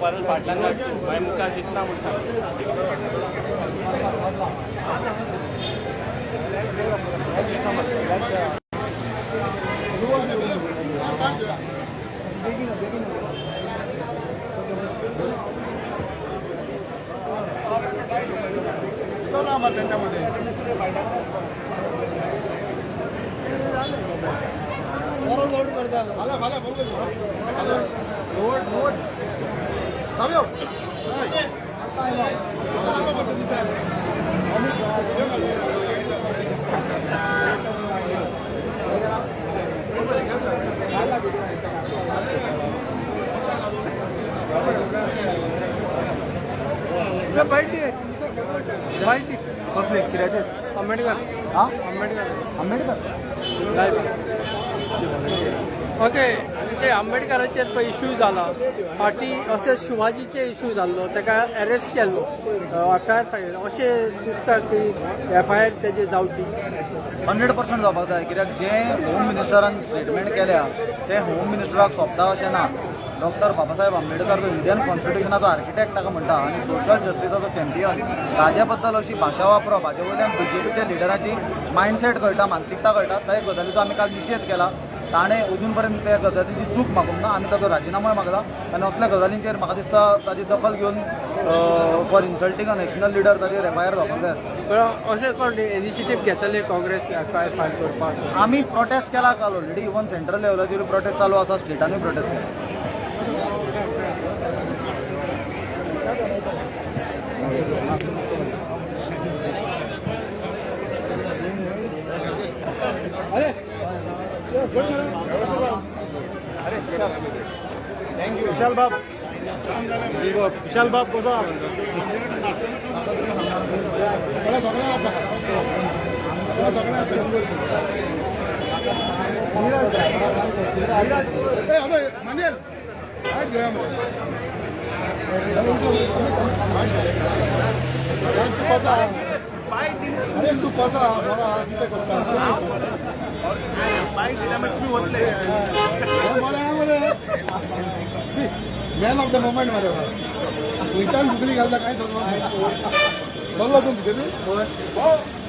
परत पाटलांना मुका दिसला म्हणतात आंबेडकर ओके ते आंबेडकराचे इश्यू जाला फाटी असे शिवाजीचे इश्यू जाल्लो ताका अरेस्ट केल्लो एफआयआर फायल अशें दिसता की एफआयआर तेजे जावची 100% जावपाक जाय कित्याक जें होम मिनिस्टरान स्टेटमेंट केल्या ते होम मिनिस्टराक सोंपता अशें ना डॉक्टर बाबासाहेब आंबेडकर जो इंडियन कॉन्स्टिट्युशनाचो आर्किटेक्ट ताका म्हणटा आनी सोशल जस्टिसाचो चॅम्पियन ताजे बद्दल अशी भाशा वापरप हाजे वयल्यान बीजेपीच्या लिडराची मायंडसेट कळटा मानसिकता कळटा त्या गजालीचो आमी काल निशेध केला ताणें अजून पर्यंत त्या गजालीची चूक मागूंक ना आमी ताचो राजिनामोय मागला आनी असल्या गजालींचेर म्हाका दिसता ताची दखल घेवन for insulting a national leader ताचेर एफआयआर जावपाक जाय अशें कोण इनिशिएटीव घेतले काँग्रेस एफआयआर फायल करपाक आमी प्रोटेस्ट केला काल ऑलरेडी इवन सेंट्रल लेवलाचेर प्रोटेस्ट चालू आसा स्टेटानूय प्रोटेस्ट केला थँक यू विशाल बाब विशाल बाब कसो मानियल तू कसा कितें करता मॅन ऑफ द मोमेंट मरे खंयच्यान फुगडी घालता काय चल्लो तूं भितर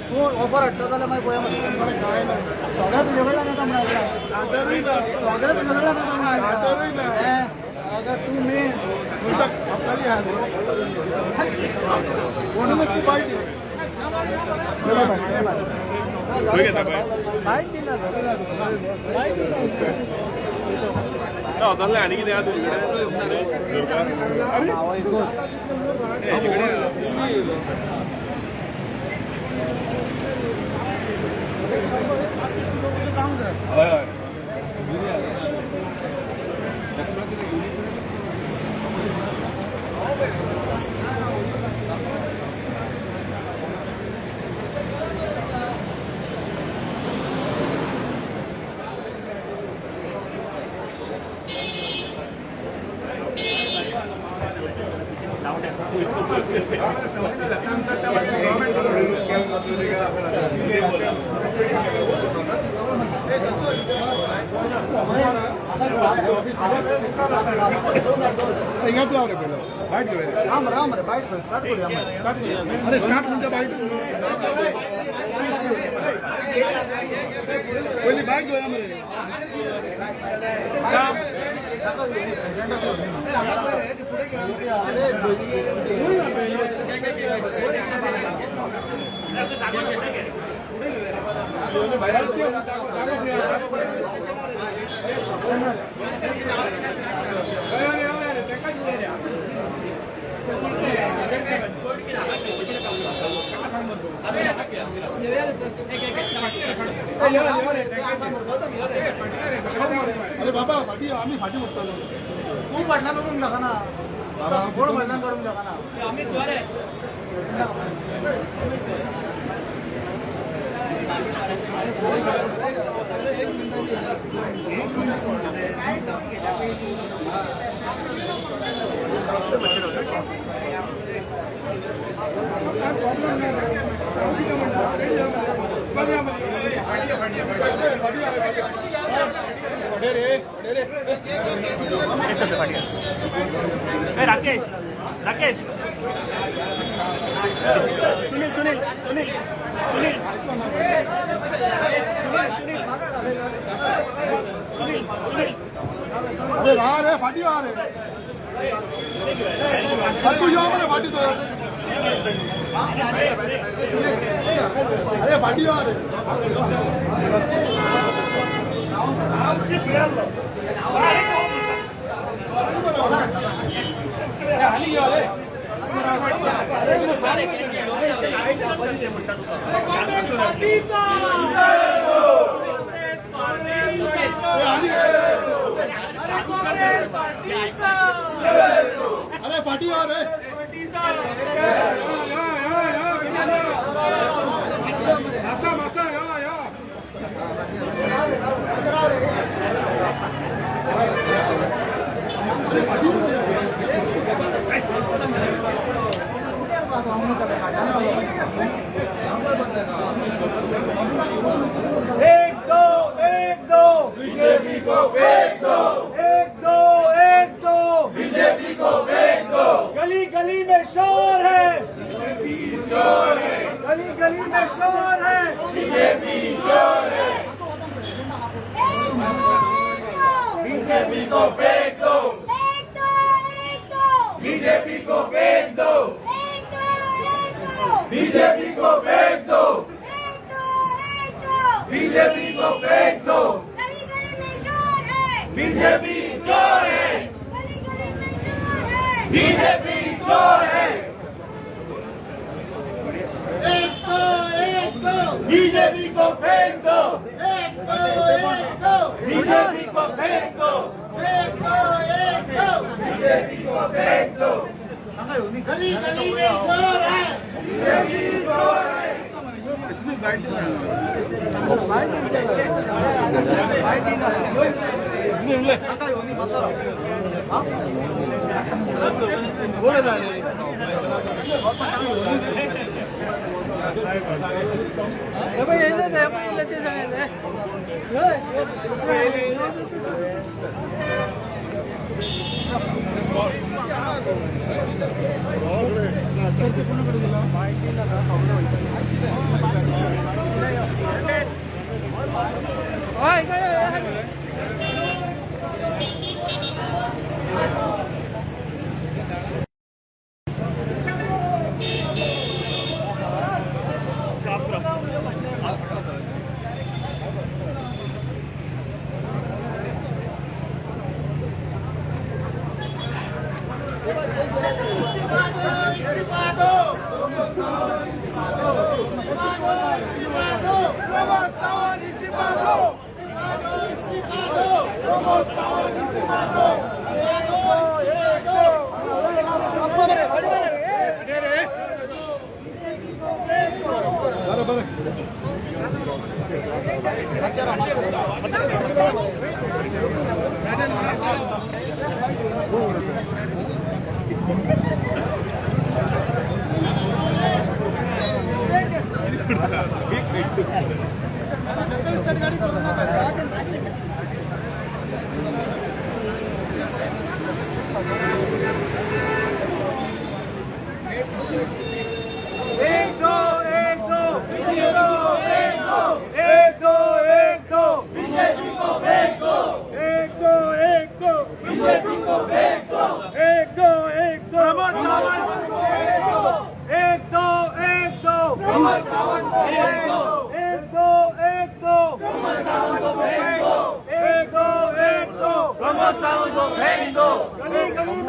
तूं ऑफर हाडटा जाल्यार मागीर पळया मरे काय ना सगळ्यात तुजे कडल्यान येता म्हणून सगळ्यात तुजे कडल्यान येता अगर तू मेन खाली हा कोण ती पार्टी आणि किती हिंगाच राव रे पहिलं बाईट घेऊया राम राम रे बाईट स्टार्ट करूया अरे स्टार्ट म्हणजे बाईट पहिली बाईट घेऊया मरे अरे बाबा फाटी आम्ही फाटी बघतालो तू पडला करून नका ना गोड भजन करून नका ना राकेश राकेश सुनील सुनील सुनील सुनील सुनील सुनील अरे राह रे फाटी आ रे तू जाओ रे फाटी तो अरे फाटी आ रे हानी गया रे अरे मैं सारे अरे पार्टी आ रे माता माता या एक दो बीजेपी को फेंक दो एक दो बीजेपी को फेंक दो गली गली में शोर है गली गली में शोर है बीजेपी चोर है बीजेपी को फेंक दो बीजेपी को फेंक दो बीजेपी को फेंक दो बीजेपी को फेंक दो बीजेपी चोर है बीजेपी चोर है बीजेपी को फेंक दो बीजेपी को फेंक दो बीजेपी को फेंक दो गली गली में चोर है बीजेपी चोर है बोले झाले ते सांगायला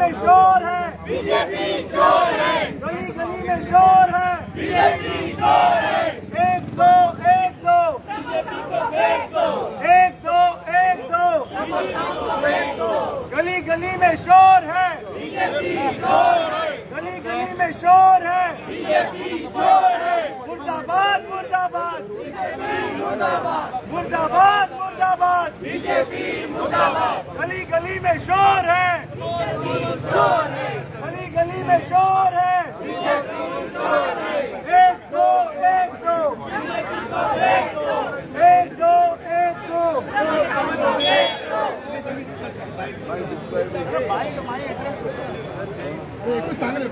में शोर है, बीजेपी चोर है, गली गली में शोर है, बीजेपी चोर है, एक दो बीजेपी को फेंक दो, एक दो गली गली में शोर है, बीजेपी चोर है, गली गली में शोर है, बीजेपी चोर है, मुर्दाबाद मुर्दाबाद, मुर्दाबाद मुर्दाबाद, बीजेपी मुर्दाबाद, गली गली में शोर है, गली गली में शोर है, एक दो सांग रे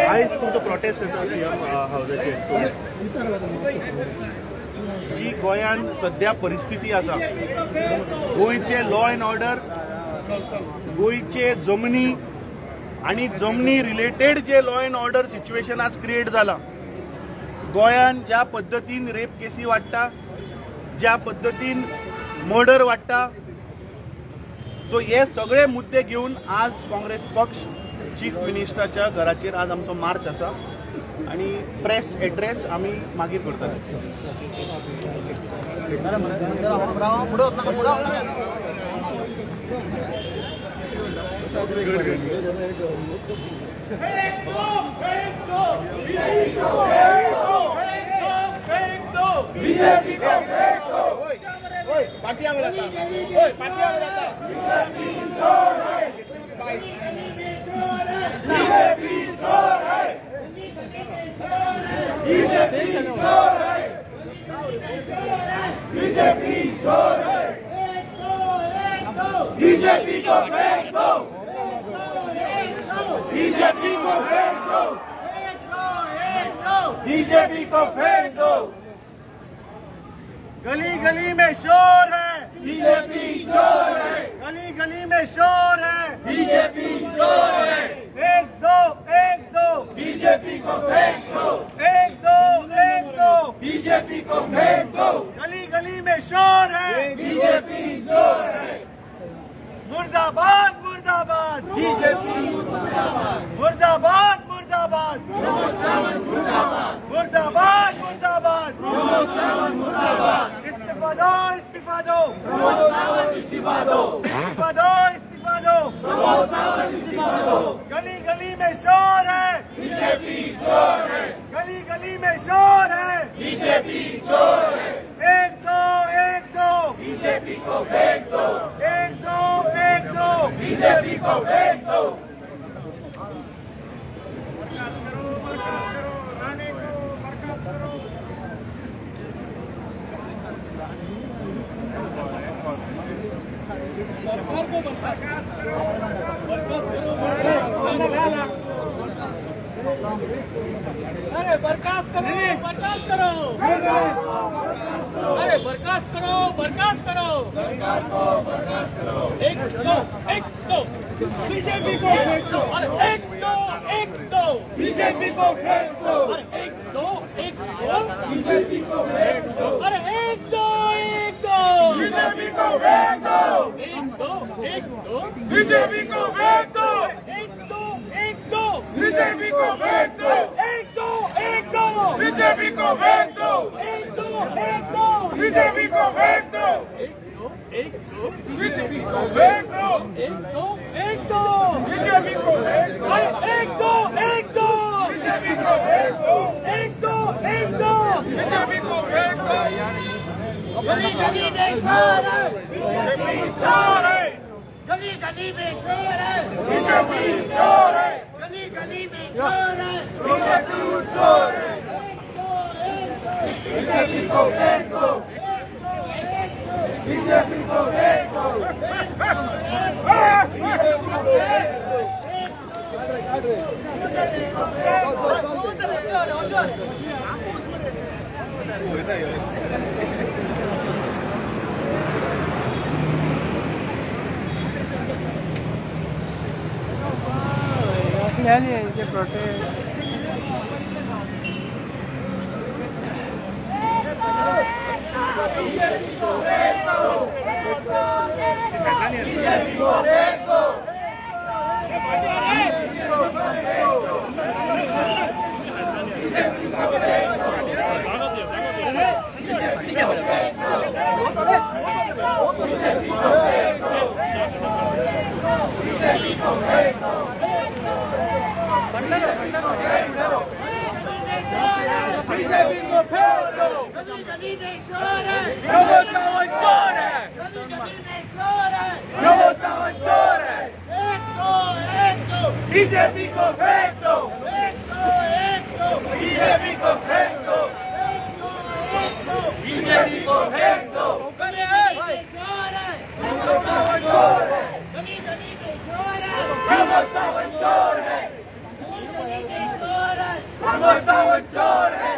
आयज तुमचो प्रोटेस्ट आसा सीएम हावजाचेर जी गोंयांत सध्या परिस्थिती आसा गोंयचे लॉ अँड ऑर्डर गोंयचे जमनी आनी जमनी रिलेटेड जे लॉ अँड ऑर्डर सिच्युएशन आज क्रिएट जाला गोंयांत ज्या पद्दतीन रेप केसी वाडटा ज्या पद्दतीन मर्डर वाडटा सो हे सगळे मुद्दे घेवन आज काँग्रेस पक्ष चीफ मिनिस्टराच्या घराचेर आज आमचो मार्च आसा आणि प्रेस एड्रेस आम्ही मागीर करतले पुढे होत नका बीजेपी को फेंक दो, बीजेपी को फेंक दो, बीजेपी को फेंक दो, गली गली में शोर है, बीजेपी चोर है, गली गली में शोर है, बीजेपी चोर है, एक दो बीजेपी को फेंक दो, एक दो बीजेपी को फेंक दो, गली गली में शोर है, बीजेपी चोर है, मुर्दाबाद मुर्दाबाद, बीजेपी मुर्दाबाद मुर्दाबाद, मुर्दाबाद मुर्दाबाद, इस्तीफा दो इस्तीफा दो, इस्तीफा दो इस्तीफा दो, इस्तीफा दो, गली गली में शोर है, बीजेपी चोर है, गली गली में शोर है, बीजेपी चोर है, एक दो बीजेपी को फेंक दो, एक दो बीजेपी को फेंक दो। अरे बर्खास्त करो, बर्खास्त करो, अरे बर्खास्त करो, बर्खास्त करो, एक दो बीजेपी को फेंक दो, अरे एक दो बीजेपी को फेंक दो, अरे एक दो बीजेपी को फेंक दो, अरे एक दो बीजेपी को फेंक दो, एक दो बीजेपी को फेंक दो, एक दो बीजेपी को फेंक दो, एक दो बीजेपी को फेंक दो, एक दो बीजेपी को फेंक दो, एक दो बीजेपी को फेंक दो, एक दो बीजेपी को फेंक दो, अरे एक दो बीजेपी को फेंक दो, एक दो बीजेपी को फेंक दो, गली गली में शोर है, बीजेपी चोर है, गली गली में शोर है, बीजेपी चोर है, गली गली में शोर है, बीजेपी चोर है, बीजेपी को फेंक दो, बीजेपी को फेंक दो, यानी यांचे प्रोटेस्ट बीजेपी को फेंक दो प्रभु सावंत चोर है प्रभु सावंत चोर है बीजेपी को फेंक दो बीजेपी को फेंक दो बीजेपी को फेंक दो प्रभु सावंत चोर है प्रभु सावंत चोर है प्रभु सावंत चोर है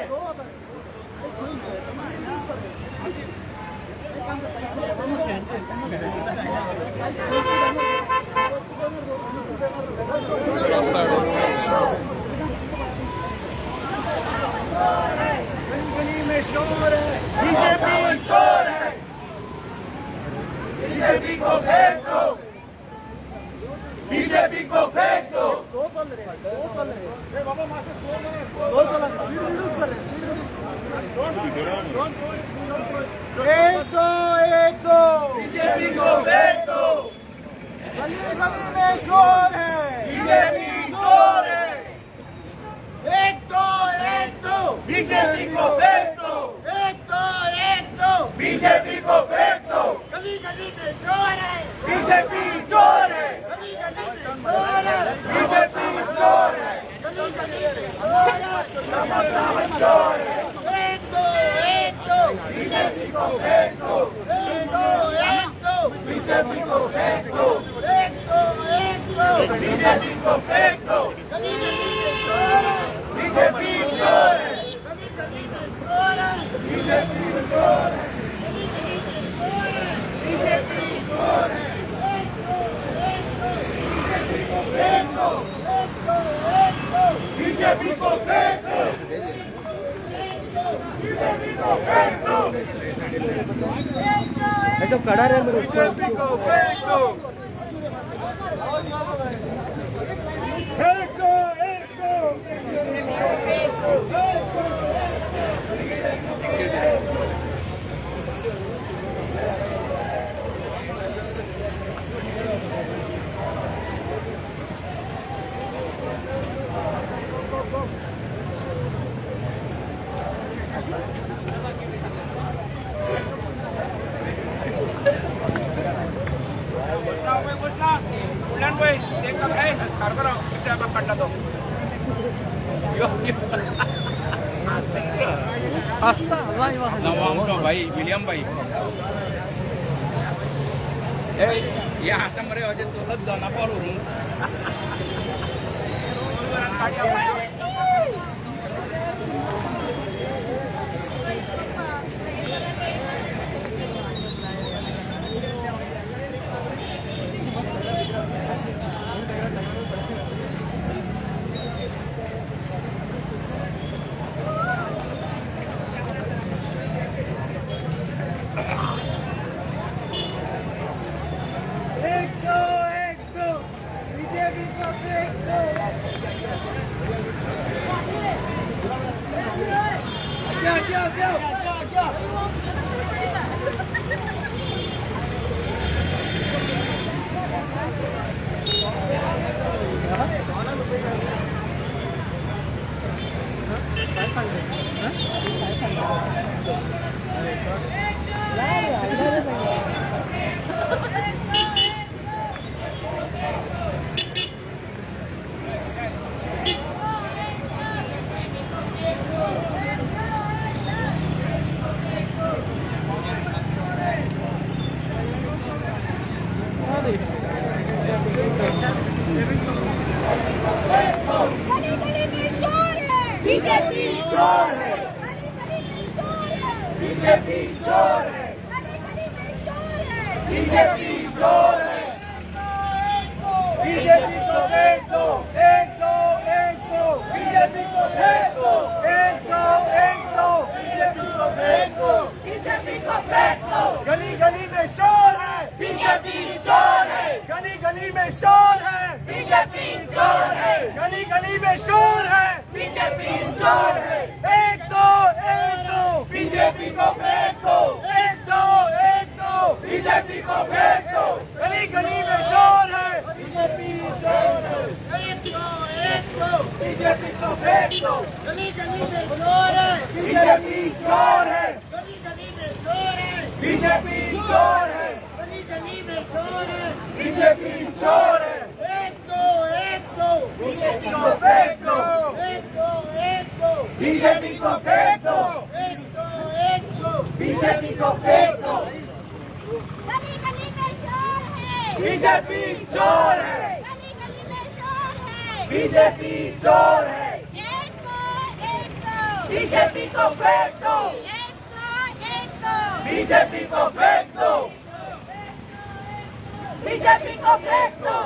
बीजेपी को फेंक दो बीजेपी को फेंक दो एक दो बीजेपी को फेंक दो गली गली में शोर है बीजेपी चोर है एक दो बीजेपी को फेंक दो एक दो बीजेपी को फेंक दो गली गली में शोर है बीजेपी चोर है गली गली में शोर है बीजेपी चोर है गली गली में शोर है चोर है एक दो बीजेपी को फेंक दो एक दो बीजेपी को फेंक दो एक दो बीजेपी को फेंक दो गली गली में शोर है बीजेपी चोर है गली गली में शोर है बीजेपी चोर है बीजेपी चोर है बीजेपी को फेंक दो बीजेपी को फेंक दो ऐसा कड़ा रहे मेरे बीजेपी को फेंक दो फेंक दो Hasta Allah Nama भाई विलियम भाई या आता मरे अजय तुला जाना पावरून बीजेपी चोर है बीजेपी चोर है बीजेपी चोर है बीजेपी को फेंक दो फेंक दो, एक दो बीजेपी को फेंक दो, बीजेपी को फेंक दो। गली गली में शोर है, बीजेपी चोर है, गली गली में शोर है, बीजेपी चोर है, गली गली में शोर है। बीजेपी चोर है। एक दो बीजेपी को फेंक दो, एक दो बीजेपी को फेंक दो। गली गली में शोर है। बीजेपी चोर है। बीजेपी को फेंक दो, गली गली में चोर है। बीजेपी चोर है, गली गली में चोर है। बीजेपी चोर है, गली गली में चोर है। बीजेपी चोर है। एक दो बीजेपी को फेंक दो, बीजेपी को फेंक दो, बीजेपी को फेंक दो। गली गली में शोर है, बीजेपी चोर है, गली गली में शोर है, बीजेपी चोर है। एक दो बीजेपी को फेंक दो, बीजेपी को फेंक दो, बीजेपी को फेंक दो।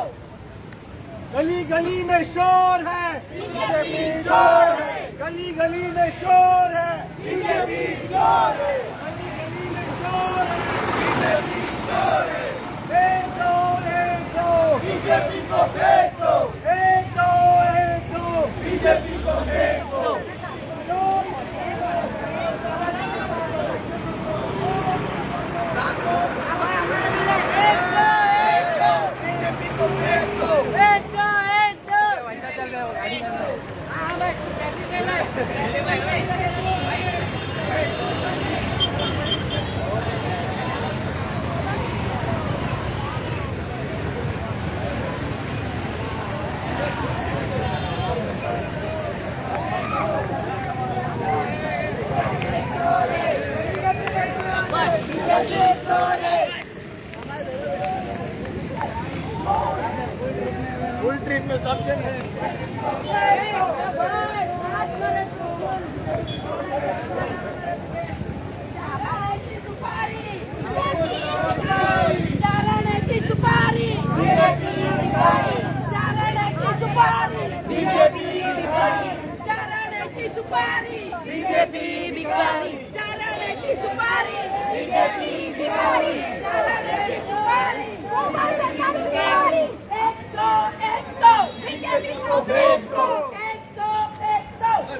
गली गली में शोर है, बीजेपी चोर है, गली गली में शोर है, बीजेपी चोर है, गली गली में शोर है। बीजेपी चोर है। एक दो बीजेपी को फेंक दो, एक दो बीजेपी को फेंक दो। बीजेपी को फेंक दो, फुल ट्रिप में सब जन है। चाराण्याची सुपारी, चाराण्याची सुपारी, चाराण्याची सुपारी, बीजेपी भिखारी, चाराण्याची सुपारी, बीजेपी भिखारी, चाराण्याची सुपारी, सुपारी। एक दो बीजेपी को फेंक दो, एक दो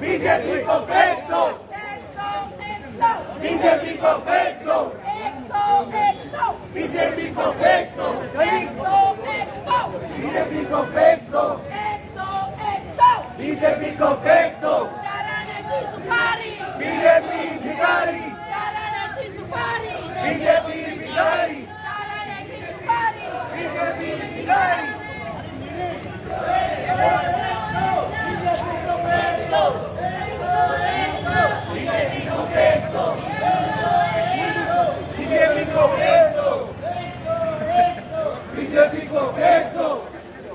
बीजेपी को फेंक दो, बीजेपी को फेंक दो, बीजेपी को फेंक दो, बीजेपी को फेंक दो, बीजेपी को फेंक दो। चाराण्याची सुपारी, बीजेपी भिखारी, चाराण्याची सुपारी, बीजेपी भिखारी, चाराण्याची सुपारी, बीजेपी भिखारी। बीजेपी को फेंक दो, बीजेपी को फेंक दो।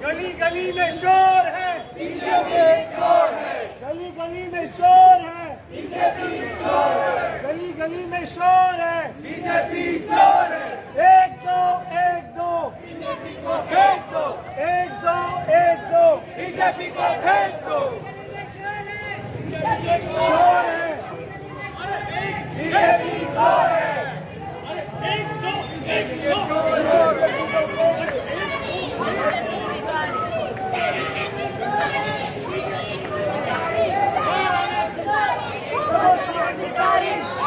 गली गली में शोर है, बीजेपी चोर है, गली गली में शोर है, बीजेपी चोर है, गली गली में शोर है। बीजेपी चोर है। एक दो बीजेपी को फेंक दो, एक दो बीजेपी को फेंक दो। शोर है। बीजेपी चोर है।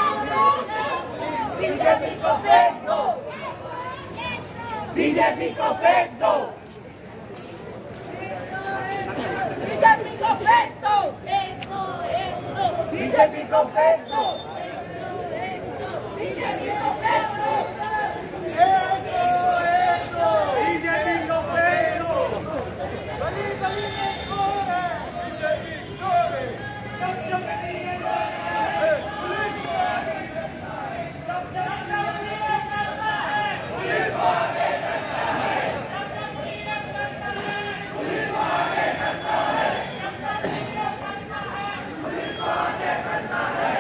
बीजेपी को फेंक दो, बीजेपी को फेंक दो, बीजेपी को फेंक दो, बीजेपी को फेंक दो, बीजेपी को फेंक दो। बीजेपी को फेंक दो। गली गली में शोर है, बीजेपी शोर है। सब गली में शोर है। पुलिस वाले करना है, सब गली में करना है। पुलिस वाले करना है, पुलिस वाले करना है, पुलिस वाले करना है।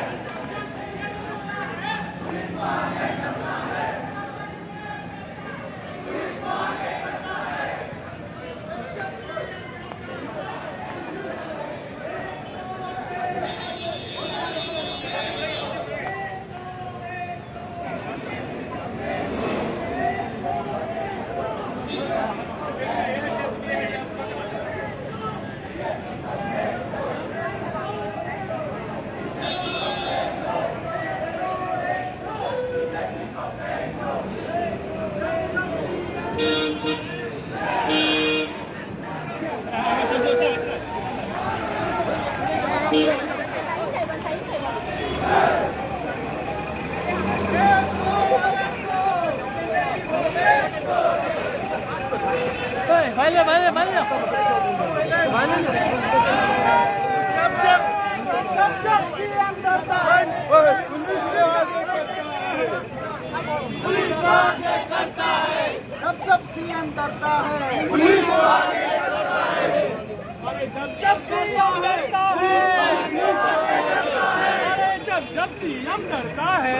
सीएम डरता है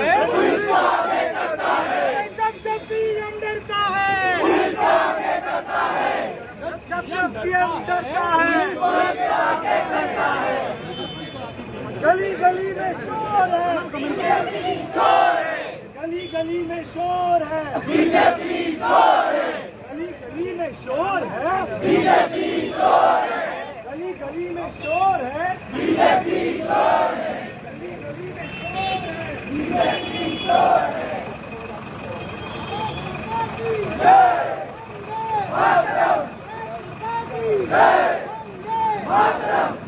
जब सीएम डरता है जब सीएम डरता है गली गली में शोर है गली गली में शोर है बीजेपी शोर है गली गली में शोर है बीजेपी शोर है गली गली में शोर है बीजेपी शोर है गली गली में शोर है बीजेपी शोर है जय मातरम जय मातरम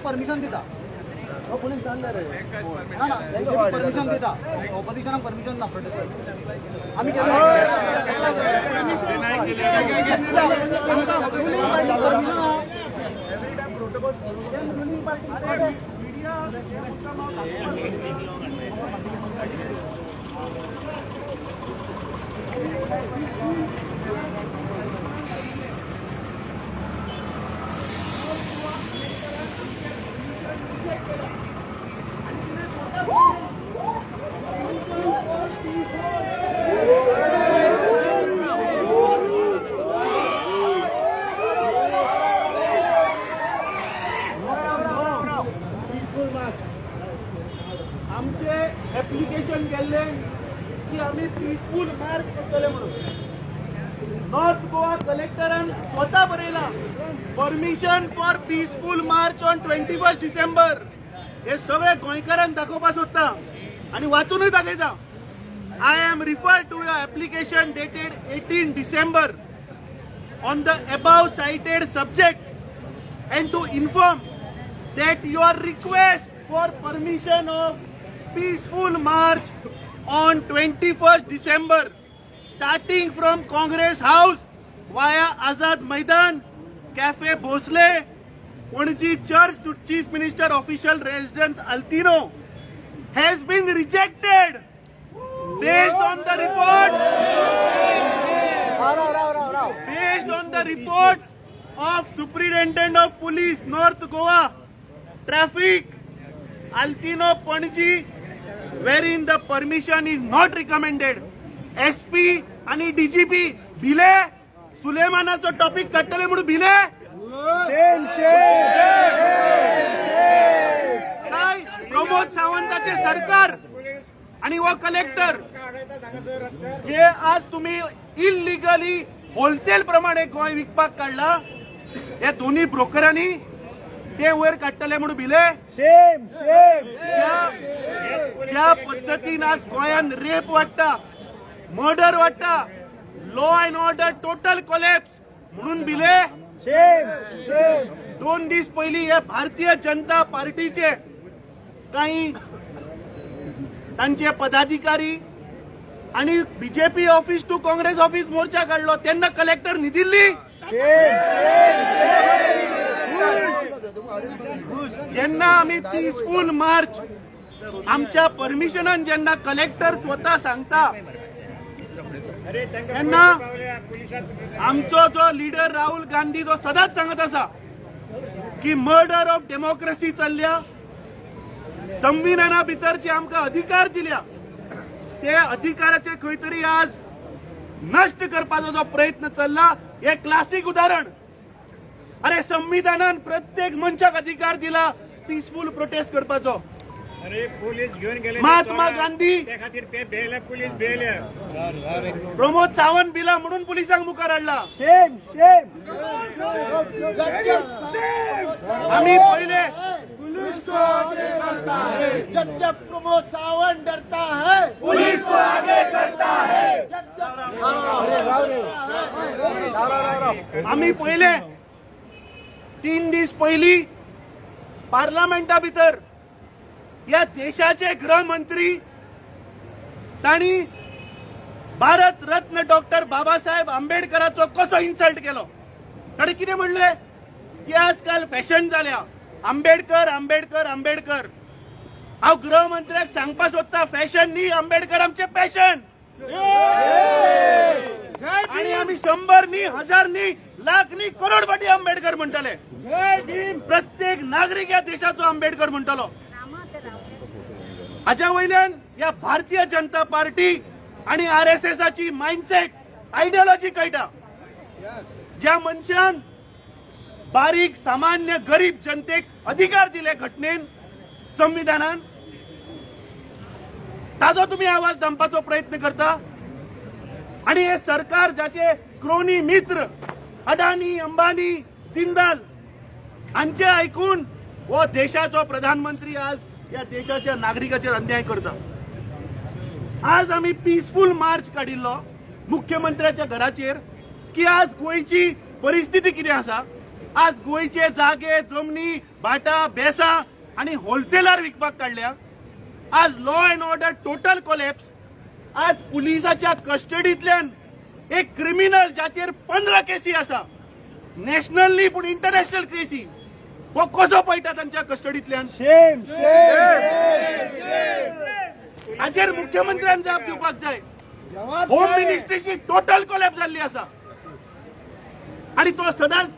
परमिशन देता पुलिस परमिशन देता ऑपोजिशन परमिशन ना आम्ही आमचे ऍप्लिकेशन केल्ले की आम्ही पीसफूल मार्च करतले म्हणून नॉर्थ गोवा कलेक्टरान स्वता बरयला permission for peaceful march on 21 December हे सगळे गोंयकारांक दाखोवपाक सोदता आणि वाचूनय दाखयता I am referred to your application dated 18 December on the above cited subject and to inform that your request for permission of peaceful march on 21st December starting from Congress House via Azad Maidan, Cafe Bhosle, Panaji Church to Chief Minister official residence Altino has been rejected based on the reports of Superintendent of Police North Goa Traffic Altino Panaji wherein the permission is not recommended. SP आणि DGP भिले सुलेमानाचा topic काढतले म्हणून भिले काय प्रमोद सावंताचे सरकार आणि व collector जे आज तुम्ही इलिगली होलसेल प्रमाणे गोंय विकपाक काढला या दोन्ही ब्रोकरांनी ते वयर काढतले म्हणून भिले ज्या पद्धतीन आज गोंयात रेप वाटता मर्डर वाटता law and order total collapse म्हणून भिले 2 दिवस पहिली या भारतीय जनता पार्टीचे काही तांचे पदाधिकारी आणि BJP office to Congress office मोर्चा काढलो त्यांना कलेक्टर दिल्ली ज्यांना आम्ही पीसफुल मार्च आमच्या परमिशनान ज्यांना कलेक्टर स्वतः सांगता त्यांना आमचो जो लीडर राहुल गांधी जो सदाच सांगत असा की मर्डर ऑफ डेमोक्रेसी चल्ल्या संविधाना भितरचे आमकां अधिकार दिल्या ते अधिकाराचे खंय तरी आज नष्ट करपाचो जो प्रयत्न चल्ला हे क्लासिक उदाहरण अरे संविधानान प्रत्येक मनशाक अधिकार दिला पीसफुल प्रोटेस्ट करपाचो महात्मा गांधी प्रमोद सावंत बिला म्हणून पोलिसांक मुखार हाडला. आम्ही पहिले जब प्रमोद सावंत डरता है पुलिस को आगे करता है. आम्ही पहिले 3 दीस पहिली पार्लमेंटा भितर या देशाचे गृहमंत्री तांणी भारत रत्न डॉक्टर बाबासाहेब आंबेडकराचो कसो इन्सल्ट केलो. ताणे कितें म्हणले की आजकाल फॅशन जाल्या आंबेडकर आंबेडकर आंबेडकर. हांव गृहमंत्र्याक सांगपाक सोदता फॅशन न्ही आंबेडकर आमचे पॅशन. आणि आम्ही 100 न्ही 1000 न्ही लाख न्ही करोडपती आंबेडकर म्हणटले. प्रत्येक नागरिक या देशाचो आंबेडकर म्हणटलो. हाच्या वयल्यान या भारतीय जनता पार्टी आणि RSSची माइंडसेट आयडियोलॉजी कळटा. ज्या मनशान बारीक सामान्य गरीब जनतेक अधिकार दिले घटनेन संविधानान ताजो तुम्ही आवाज दामपाचो प्रयत्न करता. आणि हे सरकार जाचे क्रोनी मित्र अडानी अंबानी जिंदाल हांचे आयकून हो देशाचो प्रधानमंत्री आज या देशाच्या नागरिकाचेर अन्याय करता. आज आम्ही पीसफुल मार्च काडिल्लो मुख्यमंत्र्याच्या घराचेर की आज गोयची परिस्थिती कितें आसा. आज गोयचे जागे जमनी भाटा बेसा आणि होलसेलर विकपाक काढल्या. आज law and order total collapse. आज पुलिसाच्या कस्टडींतल्यान एक क्रिमिनल जाचेर 15 केसी आसा नॅशनल न्ही पूण इंटरनॅशनल केसी हो कसो पळटा तांच्या कस्टडींतल्यान. हाचेर मुख्यमंत्र्यान जाप दिवपाक जाय. होम मिनिस्ट्रीची टोटल कोलॅप्स जाल्ली आसा आणि तो सदांच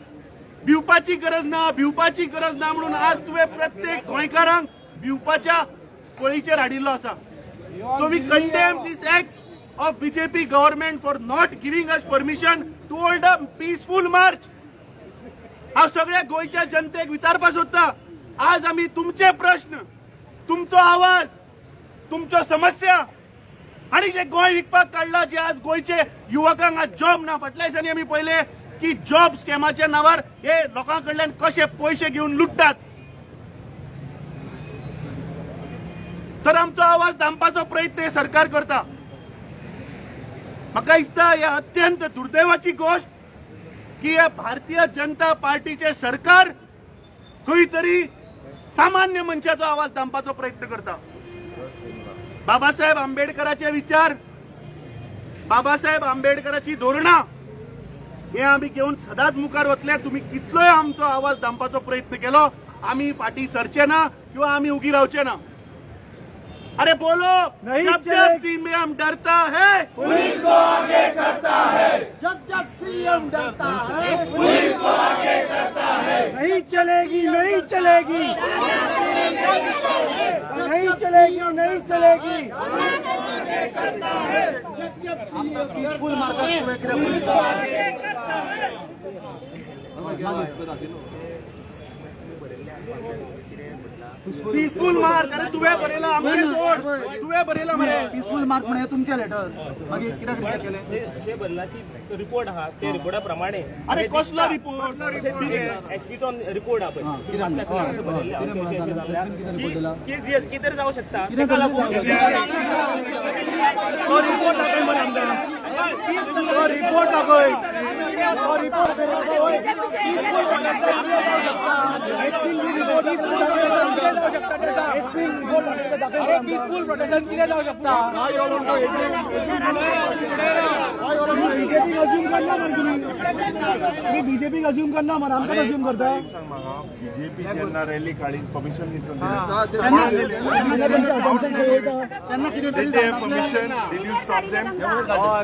भिवपाची गरज ना म्हणून आज तुवें प्रत्येक गोंयकारांक भिवपाच्या पळीचेर हाडिल्लो आसा. So we condemn this act of BJP government for not giving us permission to hold a peaceful march. हांव सगळ्या गोंयच्या जनतेक विचारपाक सोदता आज आम्ही तुमचे प्रश्न तुमचो आवाज तुमच्यो समस्या आणि जे गोंय विकपाक काढला जे आज गोंयचे युवकांक आज जॉब ना. फाटल्या दिसांनी आमी पळयले की जॉब स्कॅमाच्या नावार हे लोकांकडल्यान कशे पयशे घेवन लुटतात. तर आमचो आवाज दामपाचो प्रयत्न हे सरकार करता. म्हाका दिसता हे अत्यंत दुर्दैवाची गोष्ट की हे भारतीय जनता पार्टीचे सरकार खंय तरी सामान्य मनशाचो आवाज दामपाचो प्रयत्न करता. बाबासाहेब आंबेडकराचे विचार बाबासाहेब आंबेडकराची धोरणां हे आम्ही घेऊन सदांच मुखार वतले. तुम्ही कितलोय आमचो आवाज दामपाचो प्रयत्न केलो आम्ही फाटी सरचे ना किंवा आम्ही उगी रावचे ना. अरे बोलो जब जब सीएम डरता है पुलिस को आगे करता है. जब सीएम डरता है पुलिस को आगे करता है. नहीं चलेगी नहीं चलेगी नहीं चलेगी नहीं चलेगी. Peaceful March peaceful March. अरे तुवें बरयला आमचे सोड तुवें बरयला मरे पीसफुल मार्च म्हणजे तुमचे लेटर मागीर कित्याक रिजेक्ट केले. अशें बरला की रिपोर्ट आहा ते रिपोर्टा प्रमाणे अरे कसलो रिपोर्ट एसपीचो रिपोर्ट आहा पळय कितें जावं शकता ताका लागून तो रिपोर्ट दाखय मरे आमकां. तो रिपोर्ट दाखय. तो रिपोर्ट पीसफुल प्रोटेस्ट कितें जावं शकता. बीजेपी अज्यूम करना मरे तुम्ही बीजेपी अज्यूम करना मरे आमकां अज्यूम करता. बीजेपी जेन्ना रॅली काडीन परमिशन दितलो त्यांना किती permission did you stop them.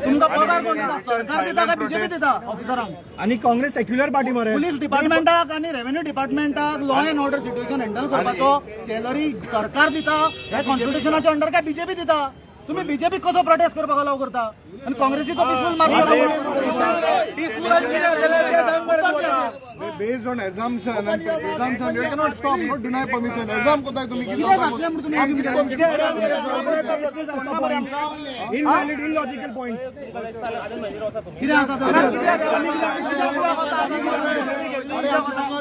तुमका पगार कोण दिता. सरकार दिता का बीजेपी दिता ऑफिसरांक. आणि काँग्रेस सेक्युलर पार्टी मरे. पुलीस डिपार्टमेंटाक आणि रेव्हेन्यू डिपार्टमेंटाक law and order situation handle करपाचो सॅलरी सरकार दिता. हे कॉन्स्टिट्युशनाच्या अंडर काय बीजेपी दिता. तुम्ही बीजेपी कसो प्रोटेस्ट करपाक अलाव करता आणि काँग्रेसी तो peaceful Based on assumption and presumption, you cannot stop, not deny permission. Assume कोताय तुम्ही किती इनव्हॅलिड इलॉजिकल पॉइंट्स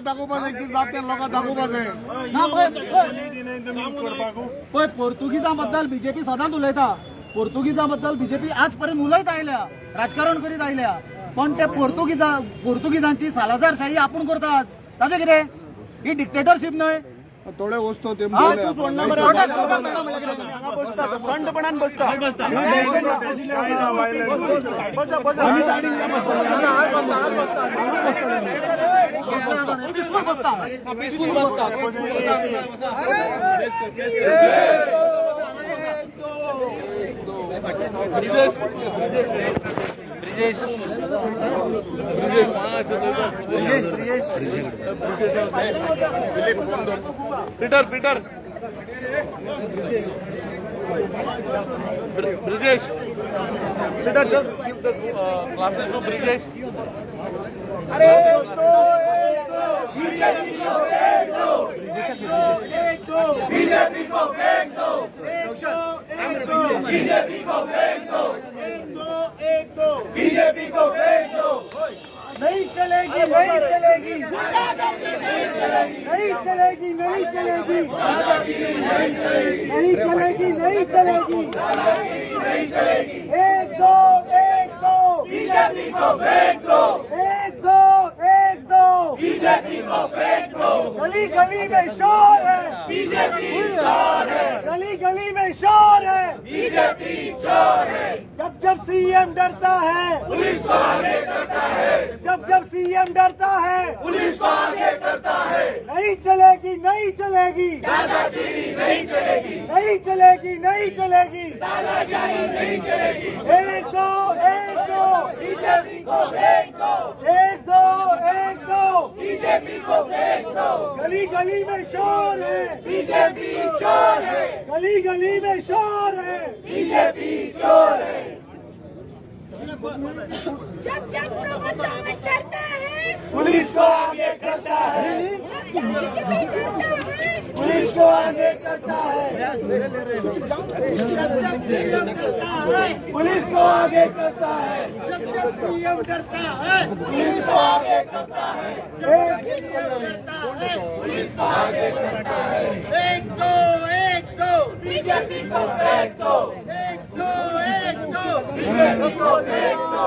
दाखोवपाक की जाते लोकांक दाखोवपाक पळय पोर्तुगीजां बद्दल बीजेपी सदांच उलयता पोर्तुगीजां बद्दल बीजेपी आजपर्यंत उलयत आयल्या राजकारण करीत आयल्या पण ते पोर्तुगीजांची सालाजारशाही आपूण करतात ताजें कितें ही डिक्टेटरशीप न्हय थोडे वस्तू ते थंडपणान बसता पीसफुल बसता Peter Peter Brijesh Peter just give the classes to Brijesh BJP को फेंक दो बीजेपी को फेंक दो बीजेपी को फेंक दो नहीं चलेगी नहीं चलेगी नहीं चलेगी नहीं चलेगी नहीं चलेगी नहीं चलेगी एक दो बीजेपी को फेंक दो एक दो बीजेपी को फेंक दो गली गली में शोर है बीजेपी चोर है गली गली में शोर है बीजेपी चोर है जब सीएम डरता है पुलिस को आगे करता है जब सीएम डरता है पुलिस को आगे करता है नहीं चलेगी नहीं चलेगी दादागिरी नहीं चलेगी नहीं चलेगी नहीं चलेगी दादागिरी नहीं चलेगी एक दो बीजेपी को फेंक दो एक दो बीजेपी को फेंक दो गली गली में शोर है बीजेपी चोर है गली गली में शोर है बीजेपी चोर है जब प्रमोशन में करता है पुलिस को आगे करता है पुलिस को आगे करता है पुलिस को आगे करता है जब सीएम डरता है पुलिस को आगे करता है पुलिस को आगे करता है एक दो बीजेपी को फेंक दो एक दो बीजेपी को फेंक दो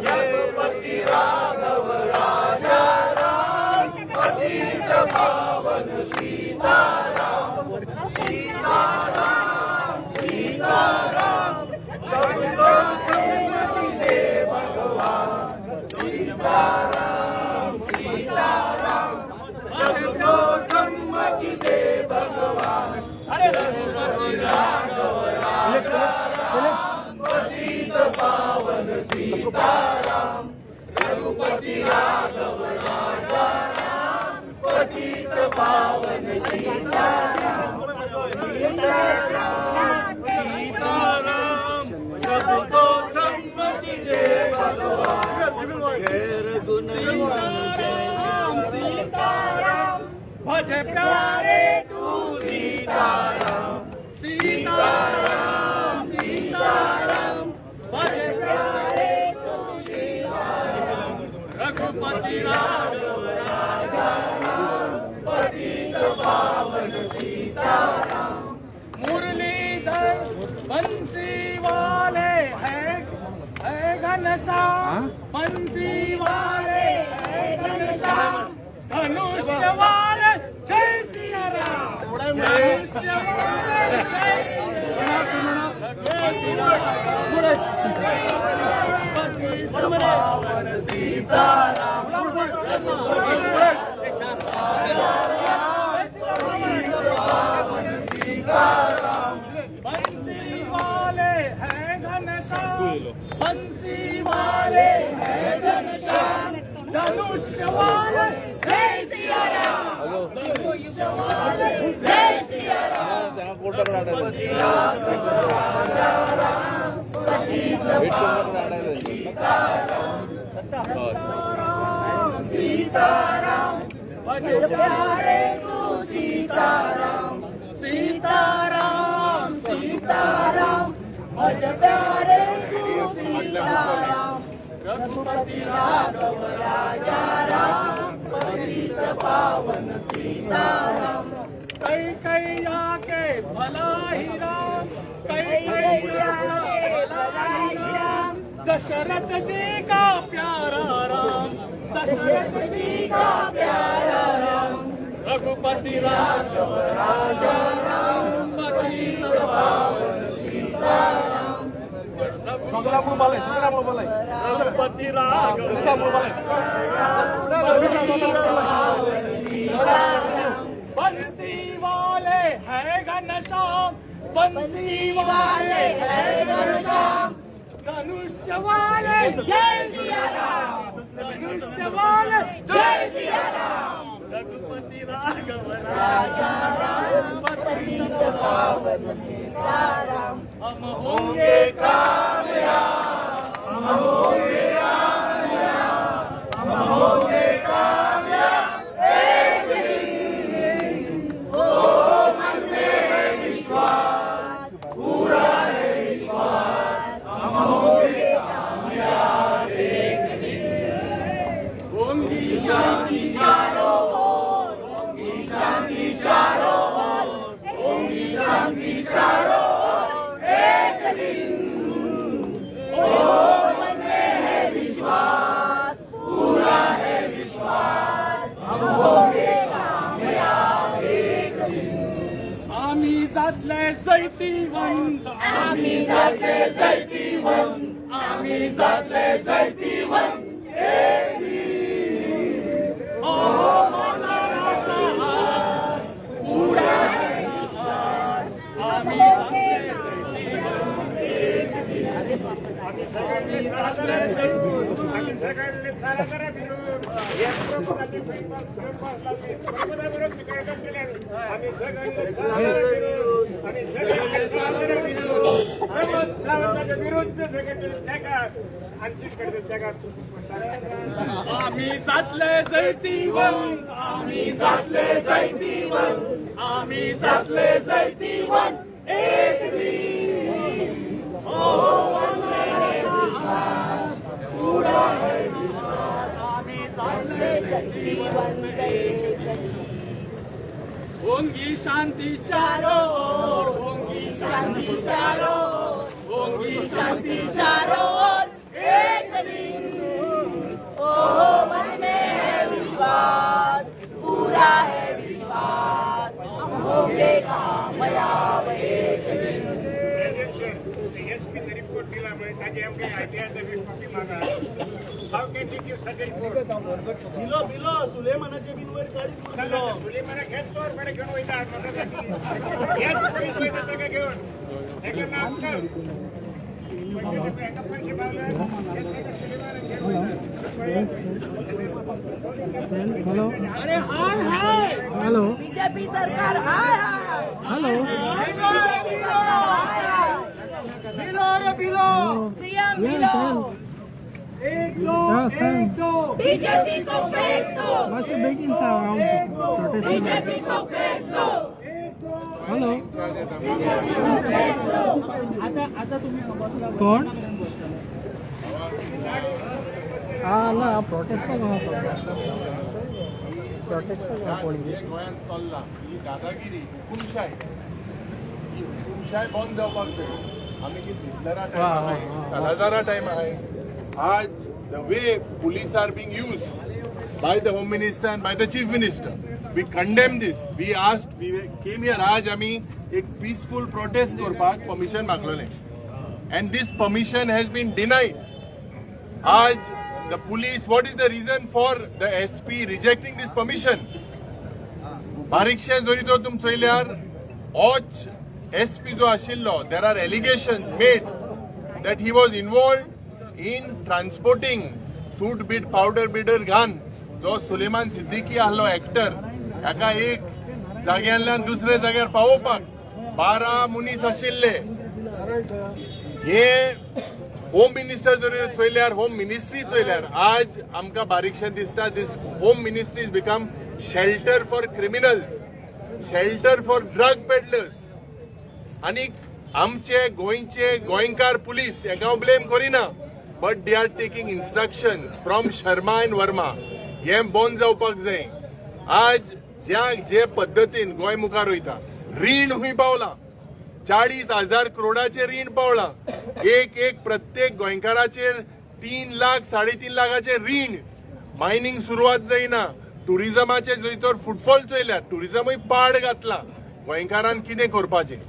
जयपति राघव राजा राम पतित पावन सीताराम सीताराम सीताराम सबको सम्मति दे भगवान सीताराम सीताराम सबको सम्मति दे भगवान रघुपति राघव राजा राम पतित पावन सीताराम रघुपति राघव राजा राम पतित पावन सीताराम सीताराम सीताराम सबको सम्मति दे भगवान घेर गुण सीताराम भज प्यारे तू सीताराम सीताराम सीताराम भज प्यारे तू सीताराम रघुपति राघव राजा राम पतित पावन सीताराम मुरलीधर बंसी वाले है घनश्याम बंसी वाले है घनश्याम धनुष्य वाले जय सिया राम धनुष्य वाले जय पावन सीताराम पावन सीताराम बंसी वाले है घनश्याम बंसी वाले है घनश्याम धनुष्य वाले जय सिया राम प्यारे तू सीताराम सीताराम सीताराम भज प्यारे तू सीताराम रघुपति राघव राजा राम पतित पावन सीताराम कैकैया के भला ही राम कैकैया के भला ही राम दशरथ जी का प्यारा राम दशरथ जी का प्यारा राम रघुपति राघव राजा राम पतित पावन सीताराम रघुपति राघव बंसी वाले है घनश्याम बंसी वाले है घनश्याम धनुष्य वाले जय सिया राम धनुष्य वाले जय सिया राम रघुपति राघव राजा राम पतित पावन सीताराम हम होंगे कामयाब हम होंगे कामयाब हम होंगे कामयाब एक दिन ओ मन में है विश्वास पूरा है विश्वास हम होंगे कामयाब एक दिन होंगी शांति चारों ओर होंगी शांति चारों ओर होंगी शांति चारों ओर एक दिन ओ मन में है विश्वास पूरा है विश्वास हम होंगे कामयाब एक दिन आम्ही जातले जैतिवंत आम्ही जातले जैतिवंत आम्ही जातले जैतिवंत एक दिन ओ मनाला साहस पूरा है विश्वास आम्ही जातले जैतिवंत एक दिन आम्ही सगळे आम्ही जातले जैतिवंत आम्ही जातले जैतिवंत आम्ही जातले जैतिवंत एक दिन ओ मनाला साहस पूरा है विश्वास आम्ही जातले जैतिवंत एक दिन होंगी शांति चारों ओर होंगी शांति चारों ओर होंगी शांति चारों ओर एक दिन ओ मन में है विश्वास पूरा है विश्वास हम होंगे कामयाब एक दिन बिलो सुलेमानाचे बिलवर काढी सुलेमाना घेतो बडे घेऊन वयता याच पोलीस वयता का घेऊन एक नाम कर हॅलो अरे हाय हाय हॅलो बीजेपी सरकार हाय हाय हॅलो बिलो रे बिलो सीएम मिलो एक दो बीजेपी को फेंक दो What's the big sound? BJP को फेंक दो हॅलो कोण हा ना प्रोटेस्ट प्रोटेस्ट गोंयांत चल्ला ही दादागिरी हुकुमशाही ही हुकुमशाही बंद जावपाक जाय आमी कितें हिटलरा टायमार आहाय सालाजारा टायमार आहाय आज the way police are being used by the home minister and by the chief minister we condemn this we came here आज आमी एक peaceful protest करपाक permission मागलेलें and this permission has been denied आज the police what is the reason for the SP rejecting this permission बारीकशे जरी तो तुम चयल्यार होच SP जो आशिल्लो there are allegations made that he was involved in transporting सूट बीट पावडर बिडर घान जो सुलेमान सिद्दीकी आहलो एक्टर हाका एक जाग्यातल्यान दुसऱ्या जाग्यार पावोवपाक 12 मनीस आशिल्ले हे होम मिनिस्टर जरी चोयल्यार होम मिनिस्ट्री चोयल्यार आज आमकां बारीकशें दिसता this home ministry is become shelter for criminals, shelter for drug peddlers. आनी आमचे गोंयचे गोंयकार पुलीस हेका हांव ब्लेम करिना, but they are taking instruction from Sharma and Verma. हे बंद जावपाक जाय. आज जे पद्दतीन गोंय मुखार वयता, रीण हुंय पावला, 40,000 करोडाचे रीण पावला. एक प्रत्येक गोंयकाराचेर 3 लाख 3.5 लाखाचे रीण. मायनिंग सुरवात जायना, टुरिजमाचे जैतर फुटफॉल चयल्यार टुरिजमूय पाड घातला. गोंयकारान कितें करपाचें?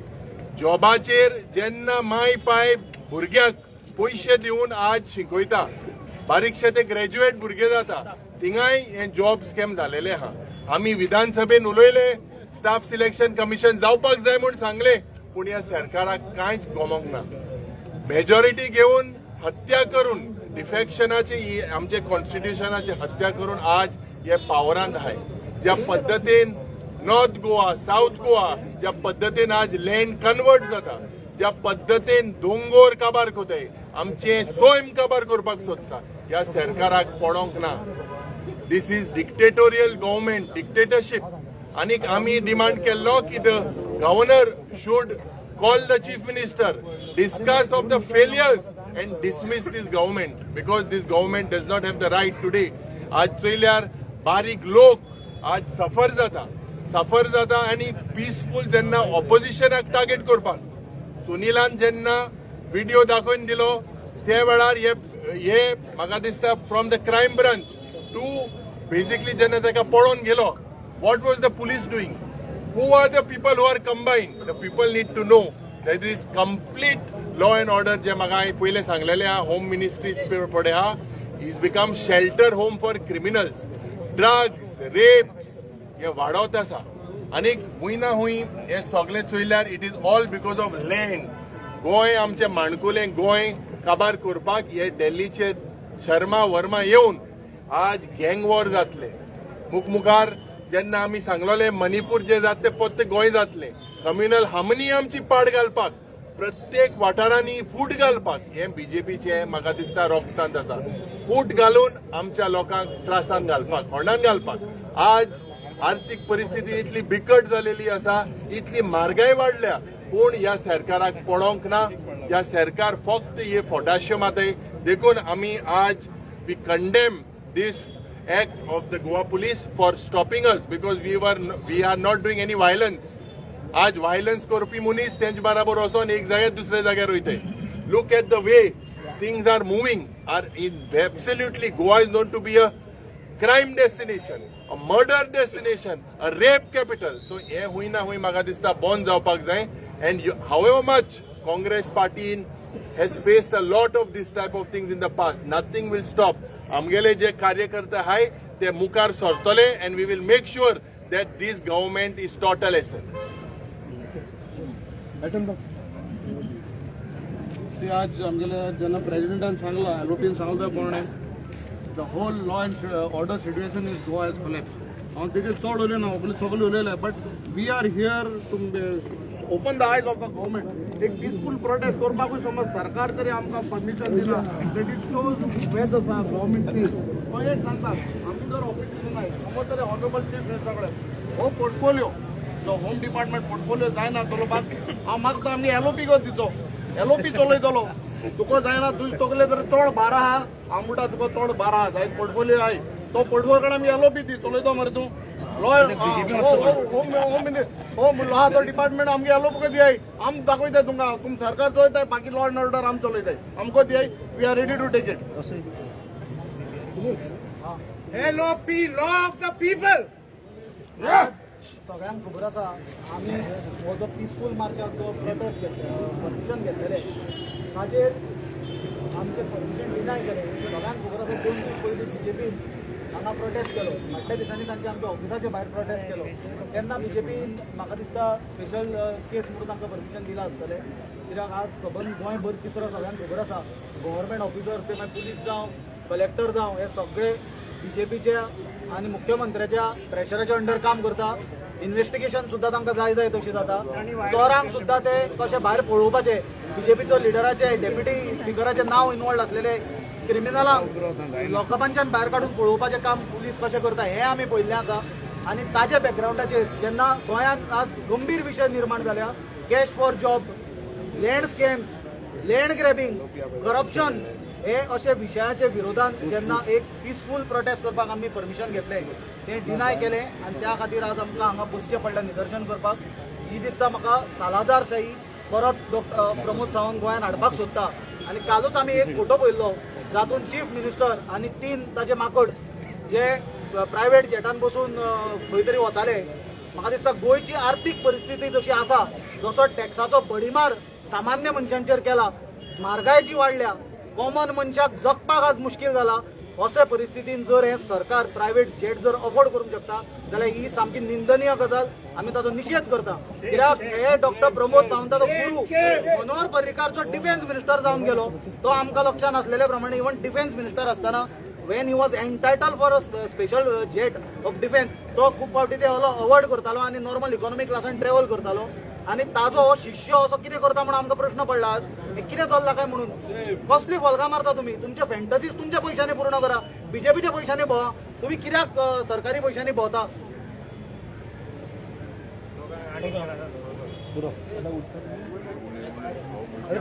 जॉबाचेर जेन्ना माय पाय भुरग्याक पयशे दिवन आज शिकयता, बारीकशे ते ग्रॅज्युएट भुरगे जाता, थिंगाय हे जॉब स्कॅम जालेले आहा. आमी विधानसभेन उलयले, स्टाफ सिलेक्शन कमिशन जावपाक जाय म्हूण सांगले, पूण ह्या सरकाराक कांयच गमोंक ना. मेजॉरिटी घेवन हत्या करून डिफेक्शनाची आमचे कॉन्स्टिट्युशनाची हत्या करून आज हे पावरांत आहाय. ज्या पद्दतीन नॉर्थ गोवा, साऊथ गोवा ज्या पद्दतीन आज लँड कन्वर्ट जाता, ज्या पद्दतीन दोंगोर काबार कोताय, आमचे सोयम काबार करपाक सोदता, ह्या सरकाराक पडोंक ना. दिस इज डिक्टेटोरियल गव्हर्नमेंट, डिक्टेटरशीप. आनीक आमी डिमांड केल्लो की the governor should call the chief minister, discuss of the failures and dismiss this government, because this government does not have the right today. आज चयल्यार बारीक लोक आज सफर जाता आनी पीसफूल जेन्ना ऑपोजिशनाक टार्गेट करपाक सुनीलान जेन्ना व्हिडिओ दाखोवन दिलो त्या वेळार हे म्हाका दिसता from the crime branch to basically जेन्ना ताका पळोवन गेलो, what was the police doing? Who are the people who are combined? The people need to know that there is complete law and order. जे म्हाका हांवें पयलें सांगलेलें आहा, होम मिनिस्ट्री पडे आहा, is become shelter home for criminals. Drugs, rapes हे वाडत आसा. आनीक हुंय ना हुंय हे सगळें चोयल्यार it is all because of land. Goa आमचें माणकुलें गोंय काबार करपाक हे दिल्लीचे शर्मा वर्मा येवन आज गँग वॉर जातले. मुखार जेन्ना आमी सांगलोले मणिपूर जे जात ते पोत्ते गोंय जातले. कम्युनल हार्मनी आमची पाड घालपाक, प्रत्येक वाठारांनी फूट घालपाक हे बीजेपीचे म्हाका दिसता रोगतांत आसा. फूट घालून आमच्या लोकांक त्रासान घालपाक, होंडान घालपाक. आज आर्थीक परिस्थिती इतली बिकट जालेली आसा, इतली म्हारगाय वाडल्या, पूण ह्या सरकाराक पडोंक ना. ह्या सरकार फक्त हे फोटाश्य माताय देखून आमी आज we condemn this act of the Goa police for stopping us, because we are not doing any violence. आज violence करपी मनीस तेंचे बराबर वचोन एक जाग्यार दुसऱ्या जाग्यार वयताय. Look at the way things are moving. Absolutely, Goa is known to be a crime destination, a murder destination, a rape capital. So हे हुई ना हुई म्हाका दिसता बंद जावपाक जाय. And however much Congress party has faced a lot of this type of things in the past, nothing will stop. आमगेले जे कार्यकर्ता हाय ते मुखार सरतले, and we will make sure that this government is taught a lesson. आज आमगेले जेन्ना प्रेसिडेंटान सांगला, एलओपीन सांगला प्रमाणे the whole law and order situation is Goa has collapse. हांव तेजेर चड उलयना, आपले सगळे उलयले, but we are here to open the eyes of the government. एक पीसफूल प्रोटेस्ट करपाकूय समज सरकार तरी आमकां परमिशन दिना, that it shows where the government is. तो एक सांगता, आमी जर ऑफिसांत नाय समज तरी ऑनरेबल चीफ मिनिस्टराकडे हो पोर्टफोलिओ जो होम डिपार्टमेंट पोर्टफोलिओ जायना चलोवपाक हांव मागता आमी एलओपी गो दिचो. एलओपी चलयतलो, तुका जायना तुजे तकले जर चड भार आहा, हांव म्हणटा तुका चड भार आहा, जायत पोर्टफोलिओ आहाय, तो पोर्टफोलिओ कडेन आमी एलओपी दी चलयतो मरे तूं. लॉ होम लॉ तो डिपार्टमेंट आमगे एलओपी दियाय, आम दाखयताय तुमकां, तुम सरकार चलयताय, बाकी लॉ अँड ऑर्डर आम चलयताय, आमको दियाय. We are ready to take it. LOP, law of the people. सगळ्यांक खबर आसा आमी हो जो पीसफूल मार्चाक जो प्रोटेस्ट परमिशन घेतलेले ताजेर आमचे परमिशन डिनाय केले. सगळ्यांक खबर आसा 2 दीस पयलीं बीजेपीन हांगा प्रोटेस्ट केलो, फाटल्या दिसांनी तांचे आमच्या ऑफिसाच्या भायर प्रोटेस्ट केलो. तेन्ना बीजेपीन म्हाका दिसता स्पेशल केस म्हणून तांकां परमिशन दिलां आसतलें, कित्याक आज सबंद गोंयभर चित्र सगळ्यांक खबर आसा. गव्हर्मेंट ऑफिसर्स ते मागीर पुलीस जावं कलेक्टर जावं हे सगळे बीजेपीच्या आनी मुख्यमंत्र्याच्या प्रेशराच्या अंडर काम करता. इन्व्हेस्टिगेशन सुद्धा तांकां जाय जाय तशी जाता चोरांक सुद्धा ते कशे भायर पळोवपाचे बीजेपीचो लिडराचे डेप्युटी स्पिकराचे नांव इनवॉल्ड आसलेले क्रिमिनलांक लोकांच्यान भायर काडून पळोवपाचें काम पुलीस कशें करता हें आमी पळयल्लें आसा आनी ताजे बॅकग्रावंडाचेर जेन्ना गोंयांत आज गंभीर विशय निर्माण जाल्या cash for job land scams land grabbing corruption हे अशे विशयाचे विरोधान जेन्ना एक पीसफूल प्रोटेस्ट करपाक आमी परमिशन घेतले ते डिनाय केले आनी त्या खातीर आज आमकां हांगा बसचें पडलें निदर्शन करपाक ही दिसता म्हाका सालादारशाही परत प्रमोद सावंत गोंयांत हाडपाक सोदता आनी कालूच आमी एक फोटो पळयल्लो जातून चीफ मिनिस्टर आनी 3 ताजे माकड जे प्रायव्हेट जेटान बसून खंय तरी वताले म्हाका दिसता गोंयची आर्थीक परिस्थिती जशी आसा जसो टॅक्साचो भडीमार सामान्य मनशांचेर केला म्हारगाय जी वाडल्या कॉमन मनशाक जगपाक आज मुश्कील जाला अशा परिस्थितीन जर हे सरकार प्रायव्हेट जेट जर अफोर्ड करूंक शकता जाल्यार ही सामकी निंदनीय गजाल आमी ताचो निशेध करता कित्याक हे डॉक्टर प्रमोद सावंताचो गुरू मनोहर पर्रीकारचो डिफेन्स मिनिस्टर जावन गेलो तो आमकां लक्षात आसलेले प्रमाणे इवन डिफेन्स मिनिस्टर आसतना when he was entitle for a special jet of defence तो खूब फावटी ते अवॉर्ड करतालो आनी नॉर्मल इकॉनॉमिक क्लासान ट्रॅव्हल करतालो आनी ताजो शिष्य असो कितें करता म्हणून आमकां प्रश्न पडला हे कितें चल्लां काय म्हणून कसली फलकां मारता तुमी तुमचे फॅन्टसीज तुमच्या पयशांनी पूर्ण करा बीजेपीच्या पयशांनी भोवा तुम्ही कित्याक सरकारी पयशांनी भोंवता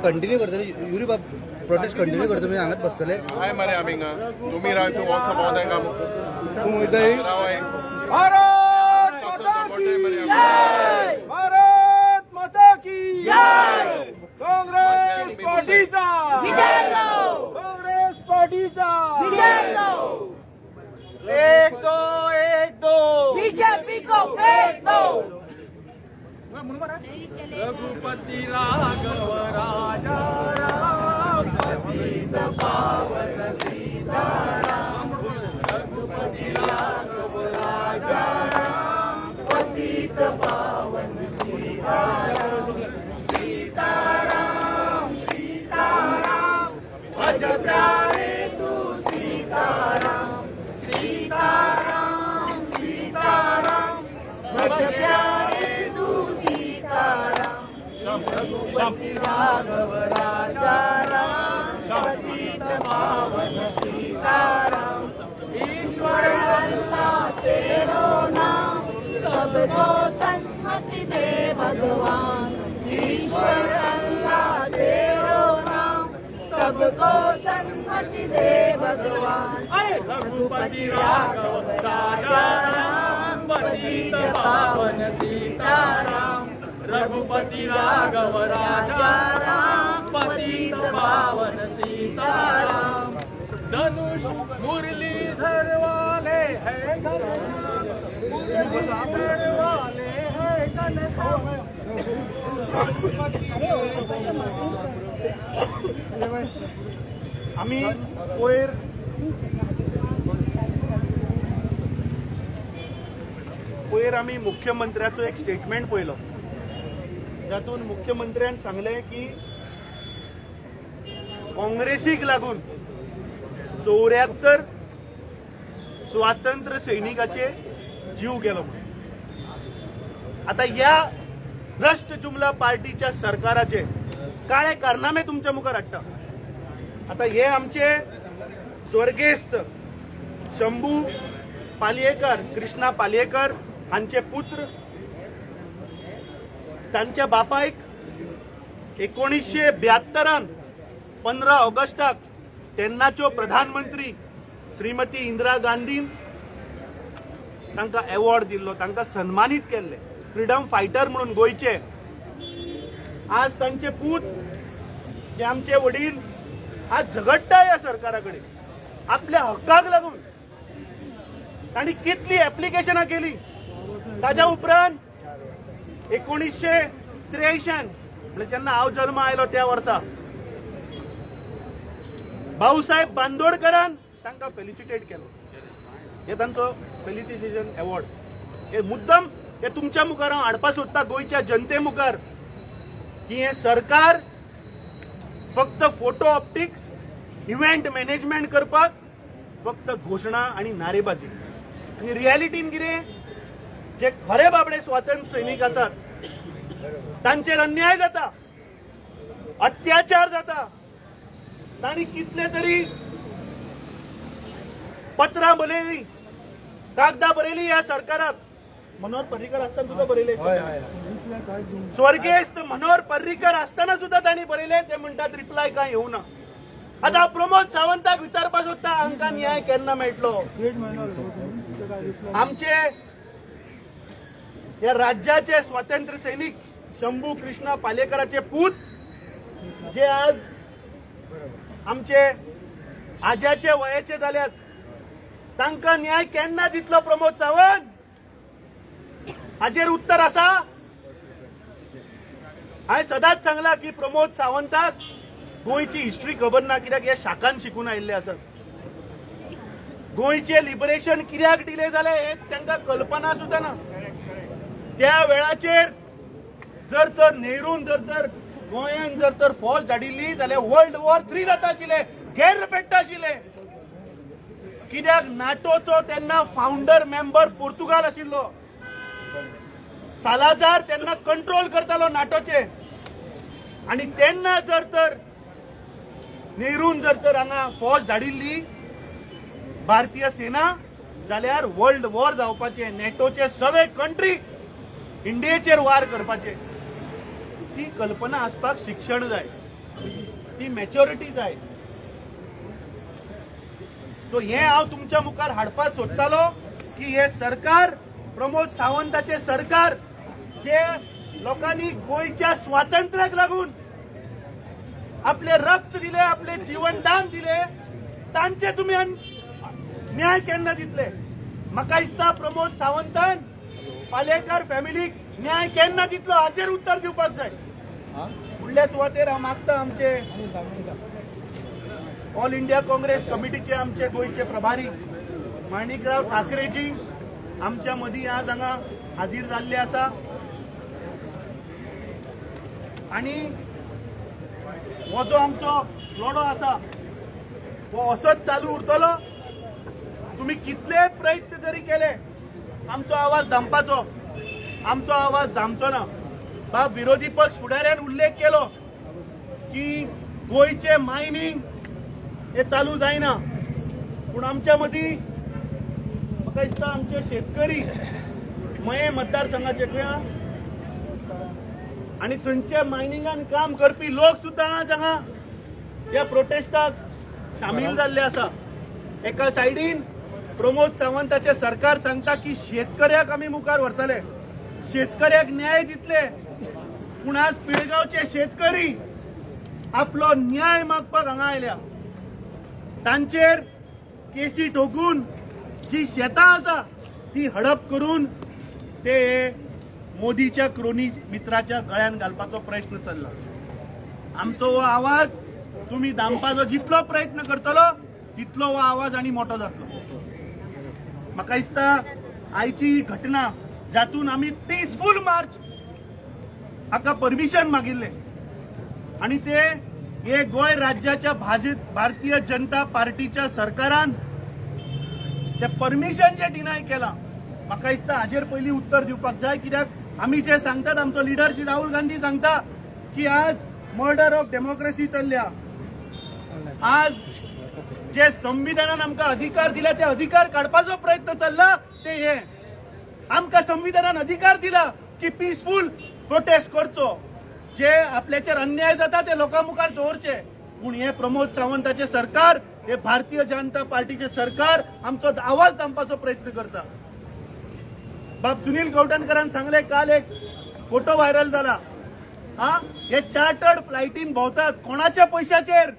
कंटिन्यू करतले युरी बाब प्रोटेस्ट कंटिन्यू करता तुम्ही हांगाच बसतले हाय मरे आमी हिंगा तुम्ही राव तू वचो भोंवताय काम तूं वयताय भारत माता की जय काँग्रेस पार्टीचा काँग्रेस पार्टीचा एक दो बीजेपी को फेंक दो रघुपति राघव राजा राम पतित पावन सीताराम रघुपति राघव राजा राम पतित पावन सीताराम सीताराम सीताराम भज प्यारे तू सीताराम सीताराम सीताराम भज प्यारे तू सीताराम रघुपति राघव राजा राम पतित पावन सीताराम ईश्वर अल्लाह तेरो नाम सबको सन्मति दे भगवान ईश्वर अल्लाह तेरो नाम सबको सन्मति दे भगवान रघुपति राघव राजा राम पतित पावन सीताराम रघुपति राघव राजा राम पतित पावन सीताराम धनुष मुरलीधर वाले हैं मुरलीधर वाले हैं आम्ही वयर आम्ही मुख्यमंत्र्याचो एक स्टेटमेंट पळयलो जातून मुख्यमंत्र्यान सांगले की काँग्रेसीक लागून 74 स्वातंत्र्य सैनिकाचे जीव गेलो आता या भ्रष्ट जुमला पार्टीच्या सरकाराचे काळे कारनामे तुमच्या मुखार हाडटा आता हे आमचे स्वर्गेस्त शंभू पालयेकर कृष्णा पालयेकर हांचे पुत्र तांच्या बापायक 1972 15 ऑगस्टाक तेन्नाच्यो प्रधानमंत्री श्रीमती इंदिरा गांधीन तांकां अवॉर्ड दिल्लो तांकां सन्मानीत केल्ले फ्रीडम फायटर म्हणून गोंयचे आज तांचे पूत जे आमचे वडील आज झगडटा ह्या सरकारा कडेन आपल्या हक्काक लागून तांणी कितली एप्लिकेशनां केली ताच्या उपरांत 1983 म्हणजे जेन्ना हांव जल्मा आयलो त्या वर्सा भाऊसाहेब बांदोडकरान तांकां फेलिसिटेट केलो हे तांचो फेलिसिटेशन अवॉर्ड हे मुद्दम हे तुमच्या मुखार हांव हाडपाक सोदता गोंयच्या जनते मुखार की हे सरकार फक्त फोटो ऑप्टिक्स इव्हेंट मॅनेजमेंट करपाक फक्त घोषणा आणि नारेबाजी आणि रियालिटीन कितें जे खरे बाबडे स्वातंत्र्य सैनिक असतात तांचेर अन्याय जाता, अत्याचार जाता, तांणी कितले तरी पत्रां बरयली, कागदां बरयली ह्या सरकाराक. मनोहर पर्रीकर आसतना सुद्धा बरयले, स्वर्गेस्त मनोहर पर्रीकर आसतना सुद्धा तांणी बरयले. ते म्हणटात रिप्लाय काय येवना. आता प्रमोद सावंताक विचारपाक सोदता हांकां न्याय केन्ना मेळटलो. आमचे या राज्याचे स्वातंत्र्य सैनिक शंभू कृष्णा पालेकराचे पूत जे आज आमचे आज्याचे वयाचे जाल्यात, तांकां न्याय केन्ना दितलो प्रमोद सावंत? हाजेर उत्तर आसा? हांवें सदांच सांगला की प्रमोद सावंताक गोंयची हिस्ट्री खबर ना, कित्याक हे शाखान शिकून आयिल्ले आसात. गोंयचे लिबरेशन कित्याक डिले जालें हे तांकां कल्पना सुद्दां ना. त्या वेळाचेर जर तर नेरून जर तर गोंयान जर तर फौज धाडिल्ली जाल्यार वर्ल्ड वॉर 3 जाता आशिल्ले, गैर पेट्टा आशिल्ले. कित्याक नाटोचो तेन्ना फाउंडर मेंबर पोर्तुगाल आशिल्लो. सालाजार तेन्ना कंट्रोल करतालो नाटोचे. आणि तेन्ना जर तर नेरून जर तर हांगा फौज धाडिल्ली भारतीय सेना जाल्यार वर्ल्ड वॉर जावपाचे, नेटोचे सगळे कंट्री इंडियेचेर वार करपाचे. ती कल्पना आसपाक शिक्षण जाय, ती मॅच्युरिटी जाय. सो हे हांव तुमच्या मुखार हाडपाक सोदतालो की हे सरकार, प्रमोद सावंताचे सरकार, जे लोकांनी गोंयच्या स्वातंत्र्याक लागून आपले रक्त दिले, आपले जीवनदान दिले, तांचे तुम्ही न्याय केन्ना दितले? म्हाका दिसता प्रमोद सावंतान पालेकर फॅमिलीक न्याय केन्ना दितलो हाचेर उत्तर दिवपाक जाय. फुडल्या सुवातेर हांव मागता आमचे ऑल इंडिया काँग्रेस कमिटीचे आमचे गोंयचे प्रभारी माणिकराव ठाकरेजी आमच्या मदीं आज हांगा हाजीर जाल्ले आसा. आणि हो जो आमचो लढो आसा हो असोच चालू उरतलो. तुम्ही कितले प्रयत्न जरी केले आमचो आवाज दामपाचो, आमचो आवाज दामचो ना. बाब विरोधी पक्ष फुडाऱ्यान उल्लेख केलो की गोंयचे मायनिंग हे चालू जायना, पूण आमच्या मदीं म्हाका दिसता आमचे शेतकरी मये मतदारसंघाचे आणि थंयचे मायनिंगान काम करपी लोक सुद्धा आज हांगा ह्या प्रोटेस्टाक सामील जाल्ले आसा. एका सायडीन प्रमोद सावंताचे सरकार सांगता की शेतकऱ्याक आमी मुखार व्हरतले, शेतकऱ्याक न्याय दितले, पूण आज पिळगांवचे शेतकरी आपलो न्याय मागपाक हांगा आयल्या. तांचेर केसी ठोकून जी शेतां आसा ती हडप करून ते मोदीच्या क्रोनी मित्राच्या गळ्यान घालपाचो प्रयत्न चल्ला. आमचो हो आवाज तुम्ही दामपाचो जितलो प्रयत्न करतलो तितलो हो आवाज आनी मोठो जातलो. म्हाका दिसता आयची ही घटना जातून आमी पीसफूल मार्च हाका परमिशन मागिल्ले आणि ते हे गोंय राज्याच्या भारतीय जनता पार्टीच्या सरकारान ते परमिशन जे डिनाय केला, म्हाका दिसता हाजेर पयलीं उत्तर दिवपाक जाय. कित्याक आमी जे सांगतात, आमचो लिडर श्री राहुल गांधी सांगता की आज मर्डर ऑफ डेमोक्रेसी चल्ल्या. आज जे संविधानान आमकां अधिकार दिला ते अधिकार काडपाचो प्रयत्न चल्ला. ते हे आमकां संविधानान अधिकार दिला की पीसफूल प्रोटेस्ट करचो, जे आपल्याचेर अन्याय जाता ते लोकां मुखार दवरचे. पूण हे प्रमोद सावंताचे सरकार, हे भारतीय जनता पार्टीचे सरकार आमचो आवाज दामपाचो प्रयत्न करता. बाब सुनील गवटणकरान सांगले काल एक फोटो व्हायरल जाला. हे चार्टर्ड फ्लायटीन भोंवतात कोणाच्या पयशाचेर?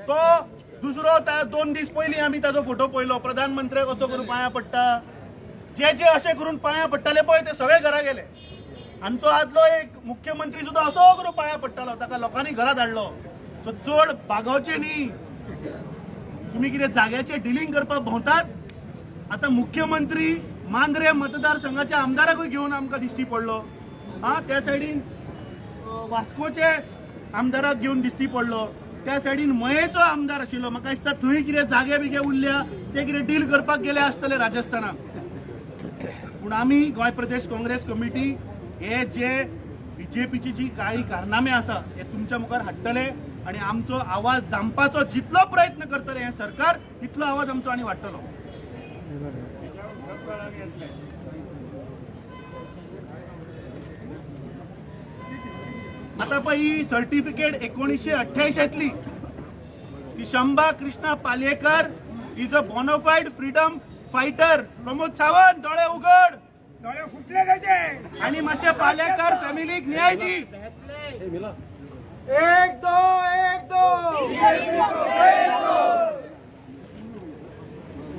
तो दुसरो 2 दीस पयलीं आमी ताजो फोटो पळयलो. प्रधानमंत्र्याक असो करून पांयां पडटा, जे जे अशें करून पांयां पडटाले पळय ते सगळे घरा गेले. आमचो आदलो एक मुख्यमंत्री सुद्धा असो करून पांयां पडटालो, ताका लोकांनी घरा धाडलो. सो चड बागावचे न्ही, तुम्ही कितें जाग्याचे डिलिंग करपाक भोंवतात. आता मुख्यमंत्री मांद्रे मतदारसंघाच्या आमदाराकूय घेवन आमकां दिश्टी पडलो. त्या सायडीन वास्कोचे आमदाराक घेवन दिश्टी पडलो. त्या सायडीन मयेचो आमदार आशिल्लो. म्हाका दिसता थंय कितें जागे बिगे उरल्या ते कितें डील करपाक गेले आसतले राजस्थानाक. पूण आमी गोंय प्रदेश काँग्रेस कमिटी हे जे बीजेपीची जी काही कारनामे आसा हे तुमच्या मुखार हाडटले आणि आमचो आवाज दामपाचो जितलो प्रयत्न करतले हे सरकार तितलो आवाज आमचो आनी वाडटलो. आता पळय ही सर्टिफिकेट 1988तली ती Shambha Krishna Palyekar is a bonafide freedom fighter. Pramod Sawant दोळे उघड, डोळे फुटले त्याचे. आणि मातशे पालयेकर फॅमिलीक न्याय दी. एक दो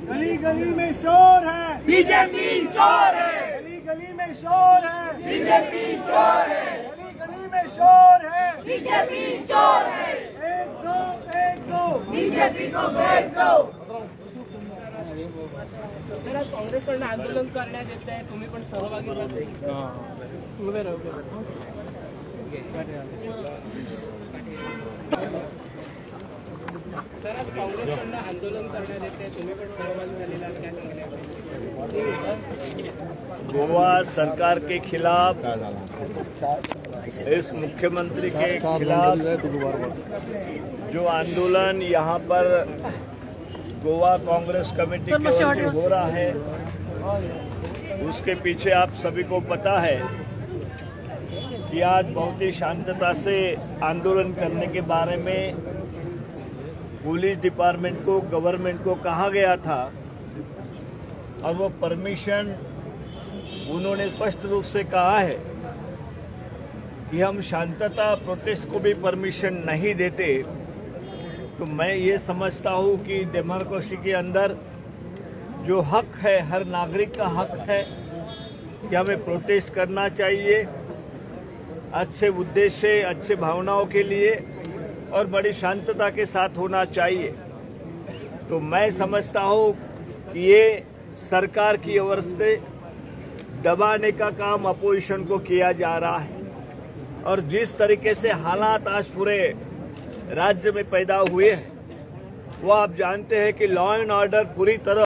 गली गली में शोर है, बीजेपी चोर है. गली गली में शोर है, बीजेपी चोर है. गली गली में शोर है, बीजेपी चोर है. एक दो बीजेपी को फेंक दो. सर, आज काँग्रेसकडनं आंदोलन करण्यात येत आहे, तुम्ही पण सहभागी उभे राहा. सर, आज काँग्रेसकडनं आंदोलन करण्यात येत आहे, तुम्ही पण सहभागी झालेला आहात, काय सांगले? गोवा सरकार के खिलाफ, इस मुख्यमंत्री के खिलाफ जो आंदोलन यहाँ पर गोवा कांग्रेस कमेटी की ओर से हो रहा है, उसके पीछे आप सभी को पता है कि आज बहुत ही शांतता से आंदोलन करने के बारे में पुलिस डिपार्टमेंट को, गवर्नमेंट को कहा गया था और वो परमिशन उन्होंने स्पष्ट रूप से कहा है कि हम शांतता प्रोटेस्ट को भी परमिशन नहीं देते. तो मैं ये समझता हूँ कि डेमोक्रेसी के अंदर जो हक है, हर नागरिक का हक है कि हमें प्रोटेस्ट करना चाहिए अच्छे उद्देश्य, अच्छे भावनाओं के लिए और बड़ी शांतता के साथ होना चाहिए. तो मैं समझता हूँ कि ये सरकार की ओर से दबाने का काम अपोजिशन को किया जा रहा है और जिस तरीके से हालात आज पूरे राज्य में पैदा हुए हैं वो आप जानते हैं कि लॉ एंड ऑर्डर पूरी तरह